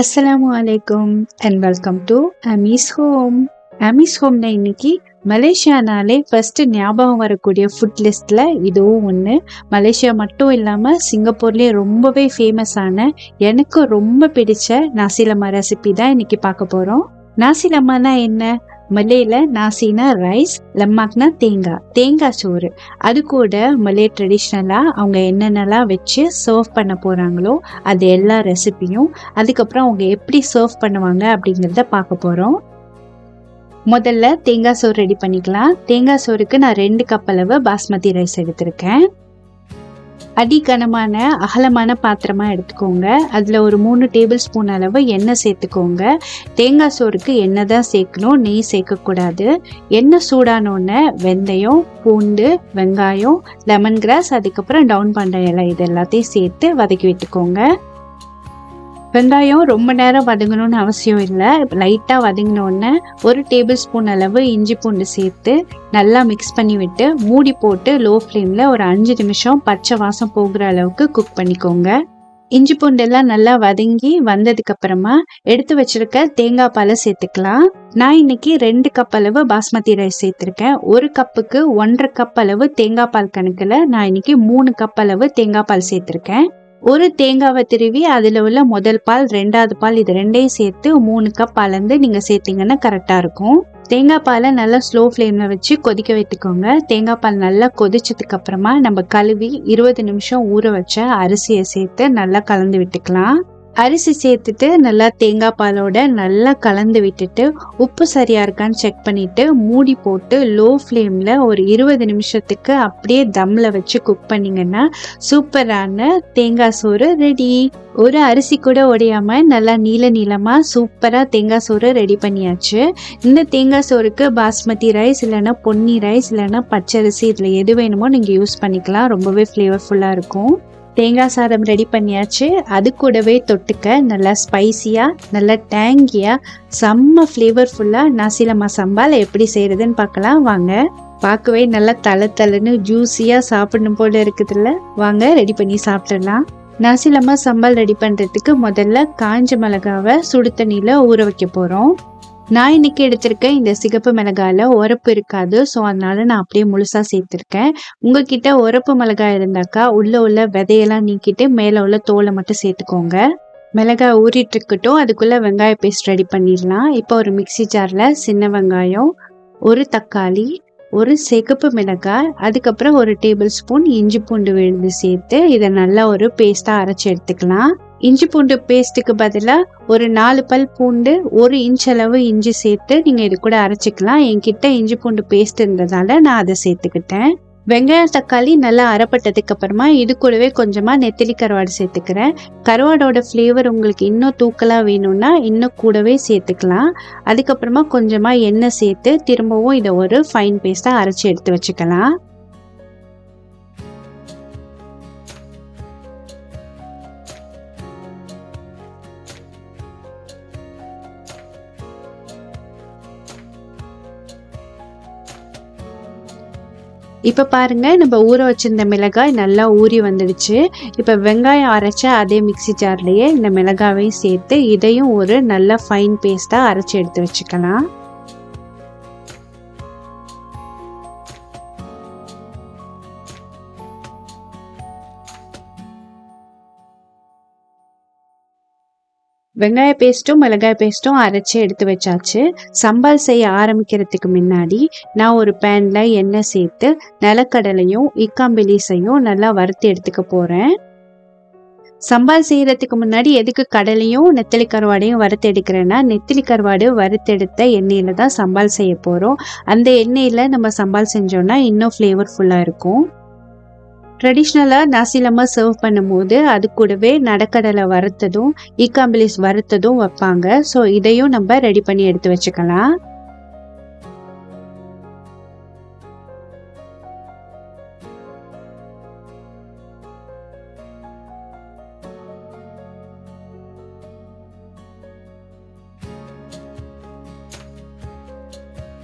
அஸ்ஸலாமு அலைக்கும் and welcome to Amish home. Amish ஹோம்ல இன்னைக்கு மலேசியானாலே ஃபர்ஸ்ட் ஞாபகம் வரக்கூடிய ஃபுட் லிஸ்ட்ல இதுவும் ஒன்று. மலேசியா மட்டும் இல்லாமல் சிங்கப்பூர்லேயே ரொம்பவே ஃபேமஸான எனக்கு ரொம்ப பிடிச்ச நாசிலமா ரெசிபி தான் இன்னைக்கு பார்க்க போகிறோம். நாசிலமானா என்ன? மலேல நாசினா ரைஸ், லம்மாக்னா தேங்காய் சோறு. அது கூட மலே ட்ரெடிஷ்னலாக அவங்க என்னென்னலாம் வச்சு சர்வ் பண்ண போகிறாங்களோ அது எல்லா ரெசிபியும், அதுக்கப்புறம் அவங்க எப்படி சர்வ் பண்ணுவாங்க அப்படிங்கிறத பார்க்க போகிறோம். முதல்ல தேங்காய் சோறு ரெடி பண்ணிக்கலாம். தேங்காய் சோறுக்கு நான் 2 கப் அளவு பாஸ்மதி ரைஸ் எடுத்திருக்கேன். அடிகனமான அகலமான பாத்திரமா எடுத்துக்கோங்க. அதில் ஒரு 3 டேபிள் ஸ்பூன் அளவு எண்ணெய் சேர்த்துக்கோங்க. தேங்காய் சோறுக்கு எண்ணெய் தான் சேர்க்கணும், நெய் சேர்க்கக்கூடாது. எண்ணெய் சூடானோடனே வெந்தயம், பூண்டு, வெங்காயம், லெமன் கிராஸ், அதுக்கப்புறம் டவுன் பண்ட இலை இது எல்லாத்தையும் சேர்த்து வதக்கி விட்டுக்கோங்க. வெங்காயம் ரொம்ப நேரம் வதங்கணும்னு அவசியம் இல்லை. லைட்டாக வதங்கினோடனே 1 டேபிள் ஸ்பூன் அளவு இஞ்சி பூண்டு சேர்த்து நல்லா மிக்ஸ் பண்ணி விட்டு மூடி போட்டு லோ ஃப்ளேமில் ஒரு 5 நிமிஷம் பச்சை வாசம் போகிற அளவுக்கு குக் பண்ணிக்கோங்க. இஞ்சி பூண்டெல்லாம் நல்லா வதங்கி வந்ததுக்கு அப்புறமா எடுத்து வச்சிருக்க தேங்காய் பாலை சேர்த்துக்கலாம். நான் இன்னைக்கு 2 கப் அளவு பாஸ்மதி ரைஸ் சேர்த்துருக்கேன். 1 கப்புக்கு 1.5 கப் அளவு தேங்காய் பால் கணக்கில் நான் இன்னைக்கு 3 கப் அளவு தேங்காய் பால் சேர்த்துருக்கேன். ஒரு தேங்காவை திருவி அதில் உள்ள முதல் பால், 2வது பால், இது ரெண்டையும் சேர்த்து 3 கப் அளந்து நீங்கள் சேர்த்தீங்கன்னா கரெக்டாக இருக்கும். தேங்காய் பாலை நல்லா ஸ்லோ ஃப்ளேமில் வச்சு கொதிக்க விட்டுக்கோங்க. தேங்காய் பால் நல்லா கொதிச்சதுக்கு அப்புறமா நம்ம கழுவி 20 நிமிஷம் ஊற வச்ச அரிசியை சேர்த்து நல்லா கலந்து விட்டுக்கலாம். அரிசி சேர்த்துட்டு நல்லா தேங்காய் பாலோட நல்லா கலந்து விட்டுட்டு உப்பு சரியா இருக்கான்னு செக் பண்ணிட்டு மூடி போட்டு லோ ஃப்ளேமில் ஒரு 20 நிமிஷத்துக்கு அப்படியே தம்ல வச்சு குக் பண்ணிங்கன்னா சூப்பரான தேங்காய் சோறு ரெடி. ஒரு அரிசி கூட உடையாம நல்லா நீளமா சூப்பராக தேங்காய் சோறு ரெடி பண்ணியாச்சு. இந்த தேங்காய் சோறுக்கு பாஸ்மதி ரைஸ் இல்லைன்னா பொன்னி ரைஸ் இல்லைன்னா பச்சரிசி இதில் எது வேணுமோ நீங்கள் யூஸ் பண்ணிக்கலாம். ரொம்பவே ஃப்ளேவர்ஃபுல்லாக இருக்கும். தேங்காய் சாதம் ரெடி பண்ணியாச்சு. அது கூடவே தொட்டுக்க நல்லா ஸ்பைசியாக நல்லா டேங்கியாக செம்ம ஃப்ளேவர்ஃபுல்லாக நாசிலமா சம்பால் எப்படி செய்கிறதுன்னு பார்க்கலாம் வாங்க. பார்க்கவே நல்லா தளன்னு ஜூஸியாக சாப்பிடணும் போல இருக்குதுல்ல. வாங்க ரெடி பண்ணி சாப்பிட்டுடலாம். நாசிலமா சம்பால் ரெடி பண்ணுறதுக்கு முதல்ல காஞ்ச மிளகாவை சுடு தண்ணியில் ஊற வைக்க போகிறோம். நான் இன்னைக்கு எடுத்திருக்கேன் இந்த சிகப்பு மிளகாயில் உரப்பு இருக்காது, ஸோ அதனால நான் அப்படியே முழுசாக சேர்த்துருக்கேன். உங்ககிட்ட உரப்பு மிளகாய் இருந்தாக்கா உள்ள விதையெல்லாம் நீக்கிட்டு மேலே உள்ள தோலை மட்டும் சேர்த்துக்கோங்க. மிளகாய் ஊறிட்டு இருக்கட்டும், அதுக்குள்ளே வெங்காய பேஸ்ட் ரெடி பண்ணிடலாம். இப்போ ஒரு மிக்சி ஜாரில் சின்ன வெங்காயம், 1 தக்காளி, 1 சிகப்பு மிளகாய், அதுக்கப்புறம் 1 டேபிள் ஸ்பூன் இஞ்சி பூண்டு விழுந்து சேர்த்து இதை நல்லா ஒரு பேஸ்ட்டாக அரைச்சி எடுத்துக்கலாம். இஞ்சி பூண்டு பேஸ்ட்டுக்கு பதிலாக ஒரு 4 பல் பூண்டு, 1 இன்ச் அளவு இஞ்சி சேர்த்து நீங்கள் இது கூட அரைச்சிக்கலாம். என்கிட்ட இஞ்சி பூண்டு பேஸ்ட் இருந்ததால நான் அதை சேர்த்துக்கிட்டேன். வெங்காயம் தக்காளி நல்லா அரைப்பட்டதுக்கு அப்புறமா இது கூடவே கொஞ்சமாக நெத்திலி கருவாடு சேர்த்துக்கிறேன். கருவாடோட ஃப்ளேவர் உங்களுக்கு இன்னும் தூக்கலாக வேணும்னா இன்னும் கூடவே சேர்த்துக்கலாம். அதுக்கப்புறமா கொஞ்சமாக எண்ணெய் சேர்த்து திரும்பவும் இதை ஒரு ஃபைன் பேஸ்ட்டாக அரைச்சி எடுத்து வச்சுக்கலாம். இப்போ பாருங்க, நம்ம ஊற வச்சிருந்த மிளகாய் நல்லா ஊறி வந்துடுச்சு. இப்போ வெங்காயம் அரைச்ச அதே மிக்சி ஜார்லேயே இந்த மிளகாவையும் சேர்த்து இதையும் ஒரு நல்ல ஃபைன் பேஸ்ட்டாக அரைச்சி எடுத்து வச்சுக்கலாம். வெங்காய பேஸ்ட்டும் மிளகாய் பேஸ்ட்டும் அரைச்சி எடுத்து வச்சாச்சு. சம்பால் செய்ய ஆரம்பிக்கிறதுக்கு முன்னாடி நான் ஒரு பேனில் எண்ணெய் சேர்த்து நிலக்கடலையும் இக்காம்பிலிஸையும் நல்லா வறுத்து எடுத்துக்க போகிறேன். சம்பால் செய்கிறதுக்கு முன்னாடி எதுக்கு கடலையும் நெத்திலி கருவாடையும் வறுத்து எடுக்கிறேன்னா, நெத்திலி கருவாடு வறுத்தெடுத்த எண்ணெயில் தான் சம்பால் செய்ய போகிறோம். அந்த எண்ணெயில் நம்ம சம்பால் செஞ்சோன்னா இன்னும் ஃப்ளேவர்ஃபுல்லாக இருக்கும். ட்ரெடிஷ்னலாக நாசிலமா சர்வ் பண்ணும்போது அது கூடவே நடக்கடலை வறுத்ததும் ஈக்காம்பிலிஸ் வறுத்ததும் வைப்பாங்க. ஸோ இதையும் நம்ம ரெடி பண்ணி எடுத்து வச்சுக்கலாம்.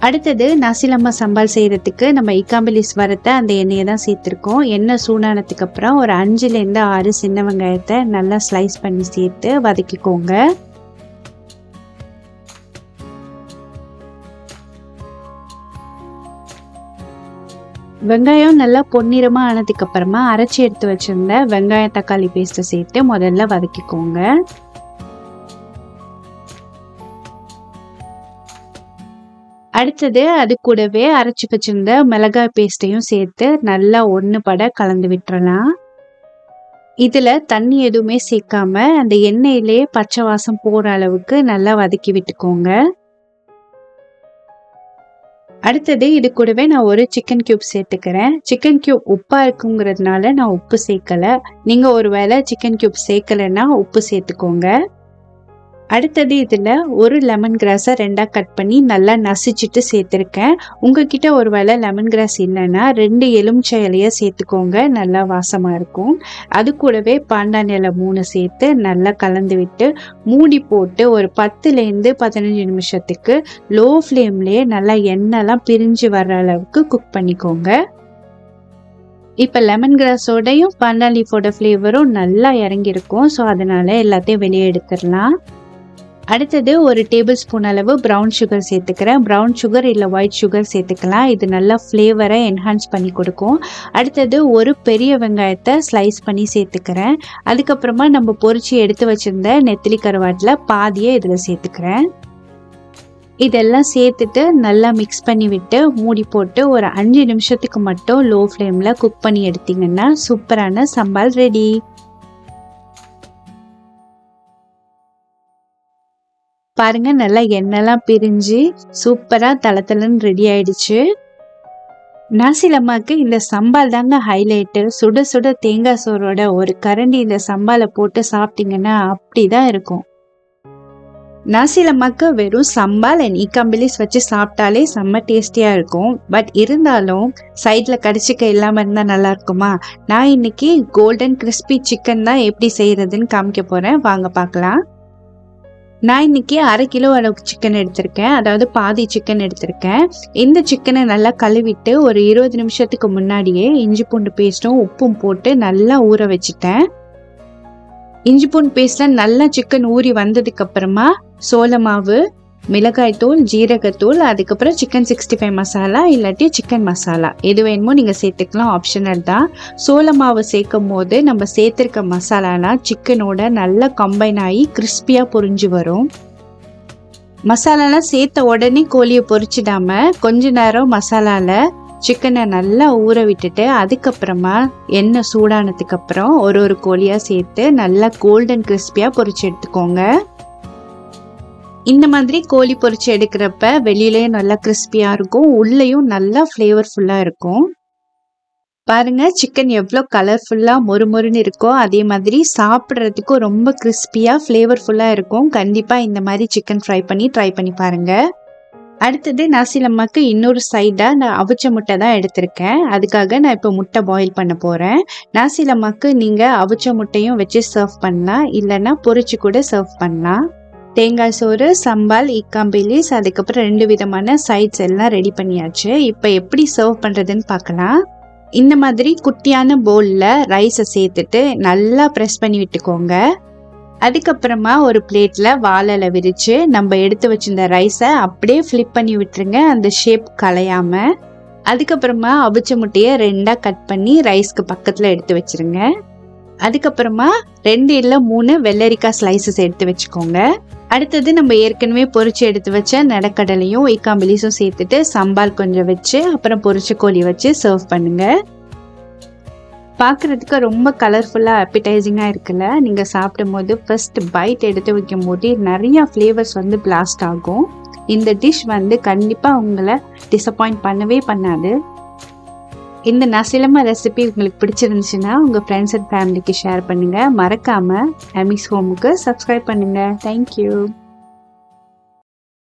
அடுத்தது நாசிலமா சம்பால் செய்கிறதுக்கு நம்ம இக்காம்பிலிஸ் வறுத்த அந்த எண்ணெயை தான் சேர்த்துருக்கோம். எண்ணெய் சூடானதுக்கு அப்புறம் ஒரு 5 to 6 சின்ன வெங்காயத்தை நல்லா ஸ்லைஸ் பண்ணி சேர்த்து வதக்கிக்கோங்க. வெங்காயம் நல்லா பொன்னிறமா ஆனதுக்கு அப்புறமா அரைச்சி எடுத்து வச்சிருந்த வெங்காயம் தக்காளி பேஸ்ட்டை சேர்த்து முதல்ல வதக்கிக்கோங்க. அடுத்தது அது கூடவே அரைச்சி வச்சிருந்த மிளகாய் பேஸ்ட்டையும் சேர்த்து நல்லா ஒன்றுபட கலந்து விட்டுறலாம். இதுல தண்ணி எதுவுமே சேர்க்காம அந்த எண்ணெயிலேயே பச்சை வாசம் போற அளவுக்கு நல்லா வதக்கி விட்டுக்கோங்க. அடுத்தது இது கூடவே நான் ஒரு சிக்கன் கியூப் சேர்த்துக்கிறேன். சிக்கன் கியூப் உப்பா இருக்குங்கிறதுனால நான் உப்பு சேர்க்கல. நீங்க ஒருவேளை சிக்கன் கியூப் சேர்க்கலைன்னா உப்பு சேர்த்துக்கோங்க. அடுத்தது இதில் ஒரு லெமன் கிராஸை 2 கட் பண்ணி நல்லா நசிச்சுட்டு சேர்த்துருக்கேன். உங்ககிட்ட ஒருவேளை லெமன் கிராஸ் இல்லைன்னா 2 எலுமிச்சை இலையை சேர்த்துக்கோங்க, நல்லா வாசமாக இருக்கும். அது கூடவே பாண்டான் இலை 3 சேர்த்து நல்லா கலந்து விட்டு மூடி போட்டு ஒரு 10லேருந்து 15 நிமிஷத்துக்கு லோ ஃப்ளேம்லேயே நல்லா எண்ணெய்லாம் பிரிஞ்சு வர்ற அளவுக்கு குக் பண்ணிக்கோங்க. இப்போ லெமன் கிராஸோடையும் பாண்டான் லீஃபோட ஃப்ளேவரும் நல்லா இறங்கியிருக்கும். ஸோ அதனால எல்லாத்தையும் வெளியே எடுத்துடலாம். அடுத்தது ஒரு டேபிள் ஸ்பூன் அளவு ப்ரௌன் சுகர் சேர்த்துக்கிறேன். ப்ரௌன் சுகர் இல்லை ஒயிட் சுகர் சேர்த்துக்கலாம். இது நல்லா ஃப்ளேவரை என்ஹான்ஸ் பண்ணி கொடுக்கும். அடுத்தது ஒரு பெரிய வெங்காயத்தை ஸ்லைஸ் பண்ணி சேர்த்துக்கிறேன். அதுக்கப்புறமா நம்ம பொரிச்சு எடுத்து வச்சிருந்த நெத்திலி கருவாட்டில் பாதியை இதில் சேர்த்துக்கிறேன். இதெல்லாம் சேர்த்துட்டு நல்லா மிக்ஸ் பண்ணி விட்டு மூடி போட்டு ஒரு 5 நிமிஷத்துக்கு மட்டும் லோ ஃப்ளேமில் குக் பண்ணி எடுத்தீங்கன்னா சூப்பரான சம்பால் ரெடி. பாருங்க, நல்லா எண்ணெய்லாம் பிரிஞ்சு சூப்பரா தளத்தலன்னு ரெடி ஆயிடுச்சு. நாசி லெமாக்கு இந்த சம்பால் தாங்க ஹைலைட்டு. சுட சுட தேங்காய் சோறோட ஒரு கரண்டி இந்த சம்பாலை போட்டு சாப்பிட்டீங்கன்னா அப்படிதான் இருக்கும். நாசி லெமாக்கு வெறும் சம்பால் அண்ட் ஈக்காம்பிலிஸ் வச்சு சாப்பிட்டாலே செம்ம டேஸ்டியா இருக்கும். பட் இருந்தாலும் சைட்ல கடிச்சிக்க இல்லாம இருந்தா நல்லா இருக்குமா? நான் இன்னைக்கு கோல்டன் கிறிஸ்பி சிக்கன் தான் எப்படி செய்யறதுன்னு காமிக்க போறேன், வாங்க பார்க்கலாம். நான் இன்னைக்கு 1/2 கிலோ அளவுக்கு சிக்கன் எடுத்திருக்கேன், அதாவது பாதி சிக்கன் எடுத்திருக்கேன். இந்த சிக்கனை நல்லா கழுவிட்டு ஒரு 20 நிமிஷத்துக்கு முன்னாடியே இஞ்சி பூண்டு பேஸ்ட்டும் உப்பும் போட்டு நல்லா ஊற வச்சுட்டேன். இஞ்சி பூண்டு பேஸ்ட்ல நல்லா சிக்கன் ஊறி வந்ததுக்கு அப்புறமா சோள மாவு, மிளகாய்த்தூள், ஜீரகத்தூள், அதுக்கப்புறம் சிக்கன் 65 மசாலா இல்லாட்டி சிக்கன் மசாலா எது வேணுமோ நீங்கள் சேர்த்துக்கலாம், ஆப்ஷனல் தான். சோள மாவு சேர்க்கும் போது நம்ம சேர்த்துருக்க மசாலானா சிக்கனோட நல்லா கம்பைன் ஆகி கிறிஸ்பியாக பொரிஞ்சு வரும். மசாலாலாம் சேர்த்த உடனே கோழியை பொரிச்சிடாம கொஞ்ச நேரம் மசாலாவில் சிக்கனை நல்லா ஊற விட்டுட்டு அதுக்கப்புறமா எண்ணெய் சூடானதுக்கு அப்புறம் ஒரு கோழியாக சேர்த்து நல்லா கோல்டன் கிறிஸ்பியாக பொரிச்சு எடுத்துக்கோங்க. இந்த மாதிரி கோழி பொரிச்சு எடுக்கிறப்ப வெளியிலயும் நல்லா கிறிஸ்பியா இருக்கும், உள்ளேயும் நல்லா ஃப்ளேவர்ஃபுல்லா இருக்கும். பாருங்க, சிக்கன் எவ்வளோ கலர்ஃபுல்லா மொறுமொறுன்னு இருக்கோ அதே மாதிரி சாப்பிட்றதுக்கும் ரொம்ப கிறிஸ்பியா ஃப்ளேவர்ஃபுல்லா இருக்கும். கண்டிப்பா இந்த மாதிரி சிக்கன் ட்ரை பண்ணி பாருங்க. அடுத்தது நாசி லெமாக்கு இன்னொரு சைடா நான் அவிச்ச முட்டை தான் எடுத்திருக்கேன். அதுக்காக நான் இப்போ முட்டை பாயில் பண்ண போறேன். நாசி லெமாக்கு நீங்க அவிச்ச முட்டையும் வச்சு சர்வ் பண்ணலாம், இல்லைன்னா பொரிச்சு கூட சர்வ் பண்ணலாம். தேங்காய் சோறு, சம்பால், ஈக்காம்பிலிஸ், அதுக்கப்புறம் 2 விதமான சைட்ஸ் எல்லாம் ரெடி பண்ணியாச்சு. இப்போ எப்படி சர்வ் பண்ணுறதுன்னு பார்க்கலாம். இந்த மாதிரி குட்டியான பவுலில் ரைஸை சேர்த்துட்டு நல்லா ப்ரெஸ் பண்ணி விட்டுக்கோங்க. அதுக்கப்புறமா ஒரு பிளேட்டில் வாழை விரித்து நம்ம எடுத்து வச்சிருந்த ரைஸை அப்படியே ஃப்ளிப் பண்ணி விட்டுருங்க, அந்த ஷேப் கலையாமல். அதுக்கப்புறமா அவிச்ச முட்டையை 2 கட் பண்ணி ரைஸ்க்கு பக்கத்தில் எடுத்து வச்சிருங்க. அதுக்கப்புறமா 2 இல்லை 3 வெள்ளரிக்காய் ஸ்லைசஸ் எடுத்து வச்சுக்கோங்க. அடுத்தது நம்ம ஏற்கனவே பொரிச்சு எடுத்து வச்ச நடக்கடலையும் ஈக்காம்பிலிஸும் சேர்த்துட்டு சம்பால் கொஞ்சம் வச்சு அப்புறம் பொரிச்ச கோழி வச்சு சர்வ் பண்ணுங்க. பார்க்குறதுக்கு ரொம்ப கலர்ஃபுல்லாக அப்பிடைசிங்காக இருக்குல்ல. நீங்கள் சாப்பிடும் போது ஃபர்ஸ்ட் பைட் எடுத்து வைக்கும் போது நிறையா ஃப்ளேவர்ஸ் பிளாஸ்ட் ஆகும். இந்த டிஷ் கண்டிப்பாக உங்களை டிசப்பாயிண்ட் பண்ணவே பண்ணாது. இந்த நாசி லெமா ரெசிபி உங்களுக்கு பிடிச்சிருந்துச்சுன்னா உங்கள் ஃப்ரெண்ட்ஸ் அண்ட் ஃபேமிலிக்கு ஷேர் பண்ணுங்கள். மறக்காமல் அமிஸ் ஹோமுக்கு சப்ஸ்கிரைப் பண்ணுங்கள். தேங்க்யூ.